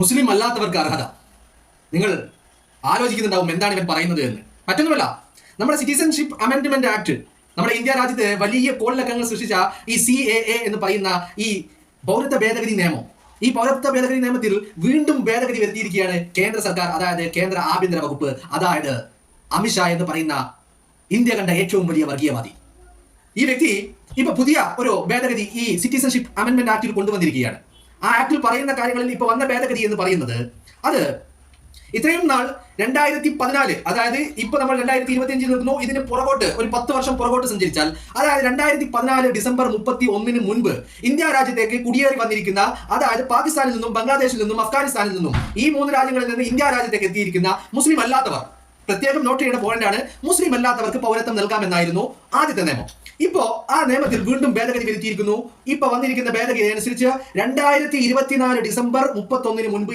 മുസ്ലിം അല്ലാത്തവർക്ക് അർഹത. നിങ്ങൾ ആലോചിക്കുന്നുണ്ടാവും എന്താണ് ഇവൻ പറയുന്നത് എന്ന്. മറ്റൊന്നുമല്ല, നമ്മുടെ സിറ്റിസൺഷിപ്പ് അമെൻഡ്മെന്റ് ആക്ട്, നമ്മുടെ ഇന്ത്യ രാജ്യത്ത് വലിയ കോളിളക്കങ്ങൾ സൃഷ്ടിച്ച ഈ CAA എന്ന് പറയുന്ന ഈ പൗരത്വ ഭേദഗതി നിയമം, ഈ പൗരത്വ ഭേദഗതി നിയമത്തിൽ വീണ്ടും ഭേദഗതി വരുത്തിയിരിക്കുകയാണ് കേന്ദ്ര സർക്കാർ, അതായത് കേന്ദ്ര ആഭ്യന്തര വകുപ്പ്, അതായത് അമിത്ഷാ എന്ന് പറയുന്ന ഇന്ത്യ കണ്ട ഏറ്റവും വലിയ വർഗീയവാദി. ഈ വ്യക്തി ഇപ്പൊ പുതിയ ഒരു ഭേദഗതി ഈ സിറ്റിസൺഷിപ്പ് അമെൻഡ്മെന്റ് ആക്ടിൽ കൊണ്ടുവന്നിരിക്കുകയാണ്. ആ ആക്ടിൽ പറയുന്ന കാര്യങ്ങളിൽ ഇപ്പൊ വന്ന ഭേദഗതി എന്ന് പറയുന്നത്, അത് ഇത്രയും നാൾ 2014, അതായത് ഇപ്പൊ നമ്മൾ 2025 നിൽക്കുന്നു, ഇതിന് പുറകോട്ട് ഒരു 10 വർഷം പുറകോട്ട് സഞ്ചരിച്ചാൽ, അതായത് 2014 ഡിസംബർ 31 മുൻപ് ഇന്ത്യ രാജ്യത്തേക്ക് കുടിയേറി വന്നിരിക്കുന്ന, അതായത് പാകിസ്ഥാനിൽ നിന്നും ബംഗ്ലാദേശിൽ നിന്നും അഫ്ഗാനിസ്ഥാനിൽ നിന്നും ഈ 3 രാജ്യങ്ങളിൽ നിന്ന് ഇന്ത്യ രാജ്യത്തേക്ക് എത്തിയിരിക്കുന്ന മുസ്ലിം അല്ലാത്തവർ, പ്രത്യേകം നോട്ട് ചെയ്യേണ്ട പോയിന്റാണ്, മുസ്ലിം അല്ലാത്തവർക്ക് പൗരത്വം നൽകാമെന്നായിരുന്നു ആദ്യത്തെ നിയമം. ഇപ്പോ ആ നിയമത്തിൽ വീണ്ടും ഭേദഗതി വരുത്തിയിരിക്കുന്നു. ഇപ്പൊ വന്നിരിക്കുന്ന ഭേദഗതി അനുസരിച്ച് 2024 ഡിസംബർ 31 മുൻപ്